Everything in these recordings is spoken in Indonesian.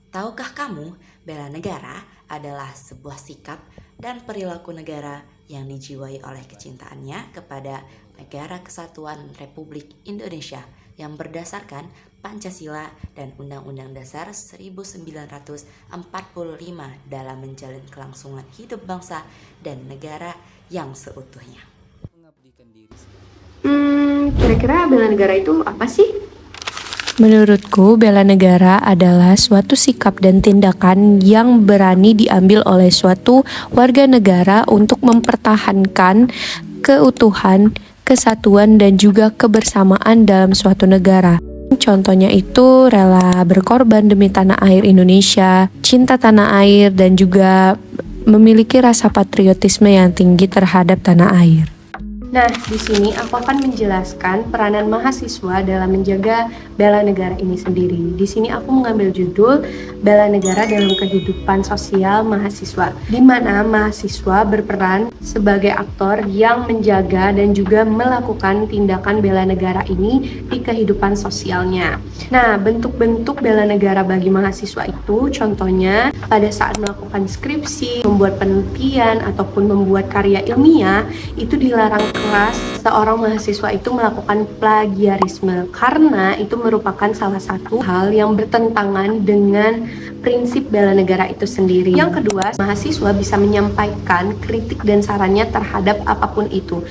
Tahukah kamu, bela negara adalah sebuah sikap dan perilaku negara yang dijiwai oleh kecintaannya kepada Negara Kesatuan Republik Indonesia yang berdasarkan Pancasila dan Undang-Undang Dasar 1945 dalam menjalin kelangsungan hidup bangsa dan negara yang seutuhnya. Kira-kira bela negara itu apa sih? Menurutku, bela negara adalah suatu sikap dan tindakan yang berani diambil oleh suatu warga negara untuk mempertahankan keutuhan, kesatuan, dan juga kebersamaan dalam suatu negara. Contohnya itu rela berkorban demi tanah air Indonesia, cinta tanah air, dan juga memiliki rasa patriotisme yang tinggi terhadap tanah air. Nah, di sini aku akan menjelaskan peranan mahasiswa dalam menjaga bela negara ini sendiri. Di sini aku mengambil judul Bela Negara dalam Kehidupan Sosial Mahasiswa, di mana mahasiswa berperan sebagai aktor yang menjaga dan juga melakukan tindakan bela negara ini di kehidupan sosialnya. Nah, bentuk-bentuk bela negara bagi mahasiswa itu contohnya pada saat melakukan skripsi, membuat penelitian, ataupun membuat karya ilmiah, itu dilarang keras seorang mahasiswa itu melakukan plagiarisme karena itu merupakan salah satu hal yang bertentangan dengan prinsip bela negara itu sendiri. Yang kedua, mahasiswa bisa menyampaikan kritik dan sarannya terhadap apapun itu.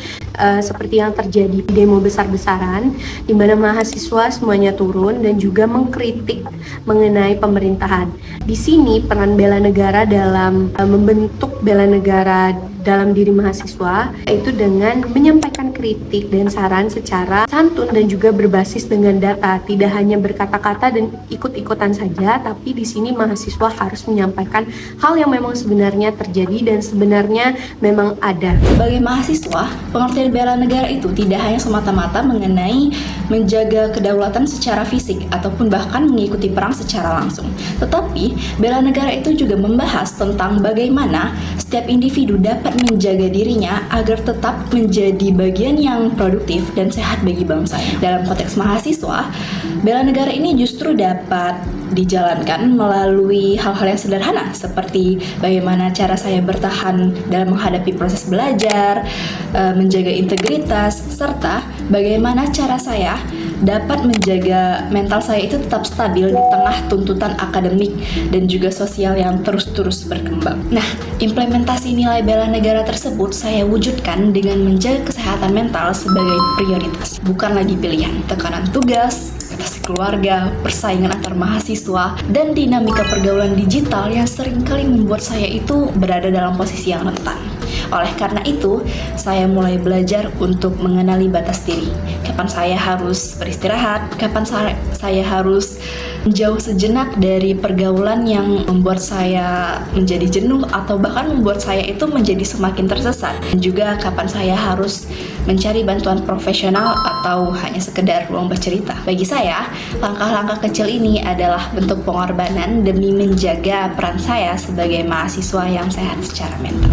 Seperti yang terjadi di demo besar-besaran, di mana mahasiswa semuanya turun dan juga mengkritik mengenai pemerintahan. Di sini peran bela negara dalam membentuk bela negara dalam diri mahasiswa yaitu dengan menyampaikan kritik dan saran secara santun dan juga berbasis dengan data, tidak hanya berkata-kata dan ikut-ikutan saja, tapi di sini mahasiswa harus menyampaikan hal yang memang sebenarnya terjadi dan sebenarnya memang ada. Sebagai mahasiswa, pengertian bela negara itu tidak hanya semata-mata mengenai menjaga kedaulatan secara fisik ataupun bahkan mengikuti perang secara langsung. Tetapi, bela negara itu juga membahas tentang bagaimana setiap individu dapat menjaga dirinya agar tetap menjadi bagian yang produktif dan sehat bagi bangsa. Dalam konteks mahasiswa, bela negara ini justru dapat dijalankan melalui hal-hal yang sederhana seperti bagaimana cara saya bertahan dalam menghadapi proses belajar, menjaga integritas, serta bagaimana cara saya dapat menjaga mental saya itu tetap stabil di tengah tuntutan akademik dan juga sosial yang terus-terus berkembang. Nah, implementasi nilai bela negara tersebut saya wujudkan dengan menjaga kesehatan mental sebagai prioritas, bukan lagi pilihan. Tekanan tugas, ekspektasi keluarga, persaingan antar mahasiswa, dan dinamika pergaulan digital yang seringkali membuat saya itu berada dalam posisi yang rentan. Oleh karena itu, saya mulai belajar untuk mengenali batas diri. Kapan saya harus beristirahat, kapan saya harus menjauh sejenak dari pergaulan yang membuat saya menjadi jenuh atau bahkan membuat saya itu menjadi semakin tersesat. Dan juga kapan saya harus mencari bantuan profesional atau hanya sekedar ruang bercerita. Bagi saya, langkah-langkah kecil ini adalah bentuk pengorbanan demi menjaga peran saya sebagai mahasiswa yang sehat secara mental.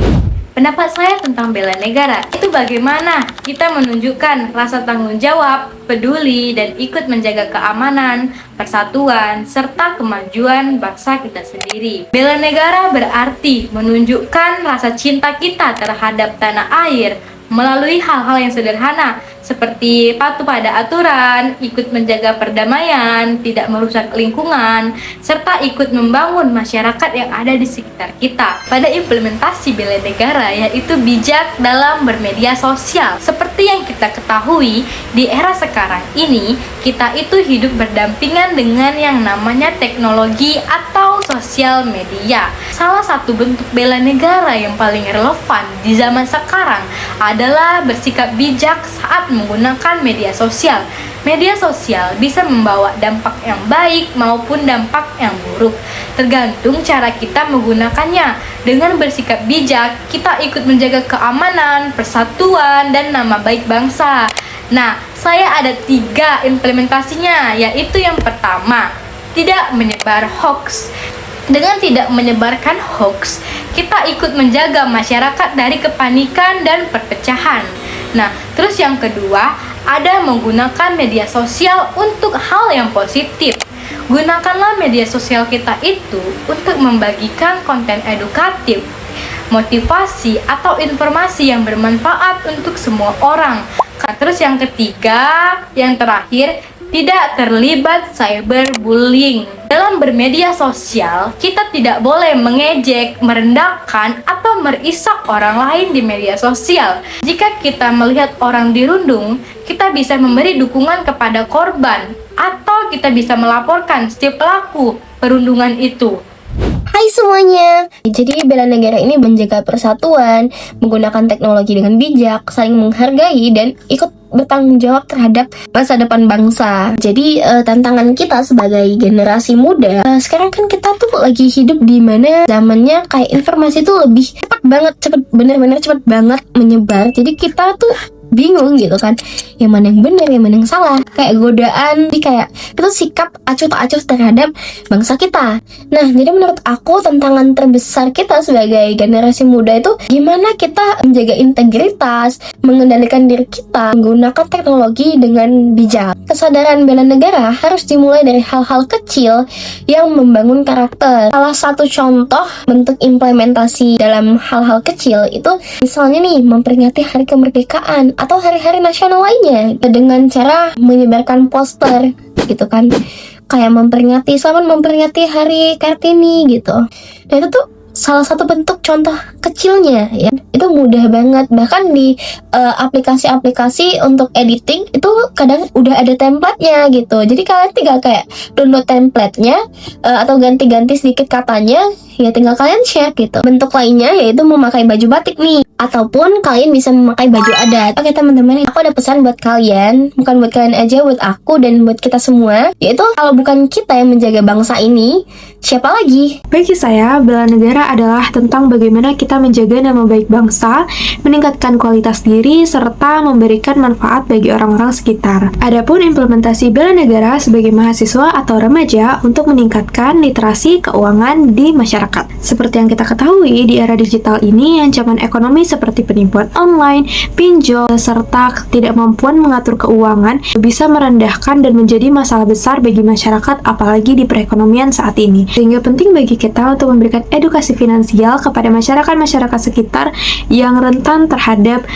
Pendapat saya tentang bela negara itu bagaimana kita menunjukkan rasa tanggung jawab, peduli, dan ikut menjaga keamanan, persatuan, serta kemajuan bangsa kita sendiri. Bela negara berarti menunjukkan rasa cinta kita terhadap tanah air melalui hal-hal yang sederhana seperti patuh pada aturan, ikut menjaga perdamaian, tidak merusak lingkungan, serta ikut membangun masyarakat yang ada di sekitar kita. Pada implementasi bela negara yaitu bijak dalam bermedia sosial. Seperti yang kita ketahui, di era sekarang ini kita itu hidup berdampingan dengan yang namanya teknologi atau sosial media. Salah satu bentuk bela negara yang paling relevan di zaman sekarang adalah bersikap bijak saat menggunakan media sosial. Media sosial bisa membawa dampak yang baik maupun dampak yang buruk, tergantung cara kita menggunakannya. Dengan bersikap bijak, kita ikut menjaga keamanan, persatuan, dan nama baik bangsa. Nah, saya ada 3 implementasinya, yaitu yang pertama, tidak menyebar hoax. Dengan tidak menyebarkan hoax, kita ikut menjaga masyarakat dari kepanikan dan perpecahan. Nah, terus yang kedua, ada menggunakan media sosial untuk hal yang positif. Gunakanlah media sosial kita itu untuk membagikan konten edukatif, motivasi, atau informasi yang bermanfaat untuk semua orang. Terus yang ketiga, yang terakhir, tidak terlibat cyberbullying. Dalam bermedia sosial, kita tidak boleh mengejek, merendahkan, atau merisak orang lain di media sosial. Jika kita melihat orang dirundung, kita bisa memberi dukungan kepada korban, atau kita bisa melaporkan setiap pelaku perundungan itu. Hai semuanya, jadi bela negara ini menjaga persatuan, menggunakan teknologi dengan bijak, saling menghargai, dan ikut bertanggung jawab terhadap masa depan bangsa. Jadi tantangan kita sebagai generasi muda, sekarang kan kita tuh lagi hidup di mana zamannya kayak informasi tuh lebih bener-bener cepat banget menyebar. Jadi kita tuh bingung gitu kan, yang mana yang benar, yang mana yang salah, kayak godaan, jadi kayak itu sikap acuh tak acuh terhadap bangsa kita. Nah, jadi menurut aku tantangan terbesar kita sebagai generasi muda itu gimana kita menjaga integritas, mengendalikan diri kita, menggunakan teknologi dengan bijak. Kesadaran bela negara harus dimulai dari hal-hal kecil yang membangun karakter. Salah satu contoh bentuk implementasi dalam hal-hal kecil itu misalnya nih memperingati hari kemerdekaan atau hari-hari nasional lainnya dengan cara menyebarkan poster gitu kan, kayak selamat memperingati hari Kartini gitu. Nah itu tuh salah satu bentuk contoh kecilnya ya, itu mudah banget. Bahkan di aplikasi-aplikasi untuk editing itu kadang udah ada template-nya gitu, jadi kalian tinggal kayak download template-nya atau ganti-ganti sedikit katanya, ya tinggal kalian share gitu. Bentuk lainnya yaitu memakai baju batik nih, ataupun kalian bisa memakai baju adat. Oke teman-teman, aku ada pesan buat kalian, bukan buat kalian aja, buat aku dan buat kita semua, yaitu kalau bukan kita yang menjaga bangsa ini, siapa lagi? Bagi saya, bela negara adalah tentang bagaimana kita menjaga nama baik bangsa, meningkatkan kualitas diri, serta memberikan manfaat bagi orang-orang sekitar. Adapun implementasi bela negara sebagai mahasiswa atau remaja untuk meningkatkan literasi keuangan di masyarakat. Seperti yang kita ketahui, di era digital ini, ancaman ekonomi seperti penipuan online, pinjol, serta ketidakmampuan mengatur keuangan bisa merendahkan dan menjadi masalah besar bagi masyarakat, apalagi di perekonomian saat ini. Sehingga penting bagi kita untuk memberikan edukasi finansial kepada masyarakat sekitar yang rentan terhadap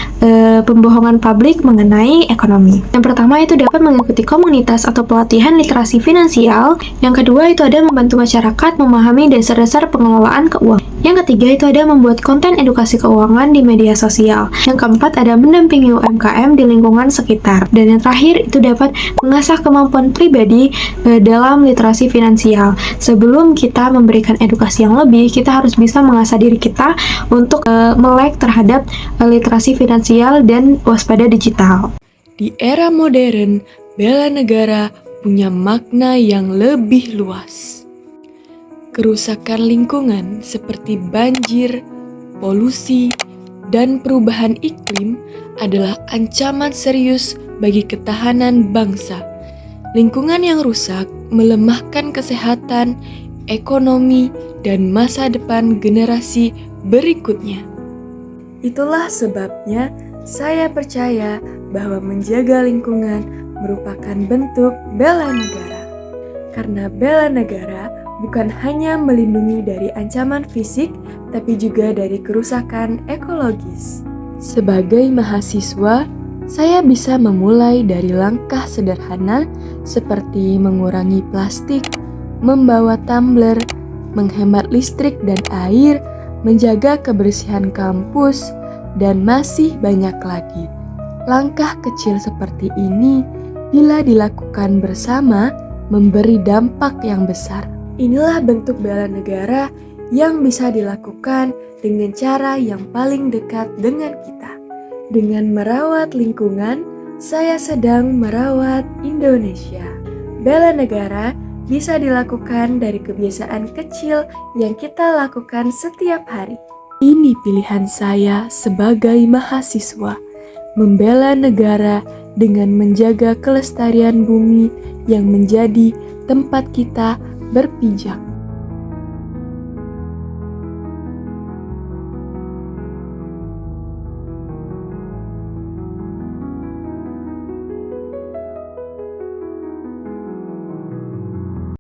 pembohongan publik mengenai ekonomi. Yang pertama itu dapat mengikuti komunitas atau pelatihan literasi finansial. Yang kedua itu ada membantu masyarakat memahami dasar-dasar pengelolaan keuangan. Yang ketiga itu ada membuat konten edukasi keuangan di media sosial. Yang keempat ada mendampingi UMKM di lingkungan sekitar. Dan yang terakhir itu dapat mengasah kemampuan pribadi dalam literasi finansial. Sebelum kita memberikan edukasi yang lebih, kita harus bisa mengasah diri kita untuk melek terhadap literasi finansial dan waspada digital. Di era modern, bela negara punya makna yang lebih luas. Kerusakan lingkungan seperti banjir, polusi, dan perubahan iklim adalah ancaman serius bagi ketahanan bangsa. Lingkungan yang rusak melemahkan kesehatan, ekonomi, dan masa depan generasi berikutnya. Itulah sebabnya saya percaya bahwa menjaga lingkungan merupakan bentuk bela negara. Karena bela negara bukan hanya melindungi dari ancaman fisik, tapi juga dari kerusakan ekologis. Sebagai mahasiswa, saya bisa memulai dari langkah sederhana seperti mengurangi plastik, membawa tumbler, menghemat listrik dan air, menjaga kebersihan kampus, dan masih banyak lagi. Langkah kecil seperti ini, bila dilakukan bersama, memberi dampak yang besar. Inilah bentuk bela negara yang bisa dilakukan dengan cara yang paling dekat dengan kita. Dengan merawat lingkungan, saya sedang merawat Indonesia. Bela negara bisa dilakukan dari kebiasaan kecil yang kita lakukan setiap hari. Ini pilihan saya sebagai mahasiswa, membela negara dengan menjaga kelestarian bumi yang menjadi tempat kita berpijak.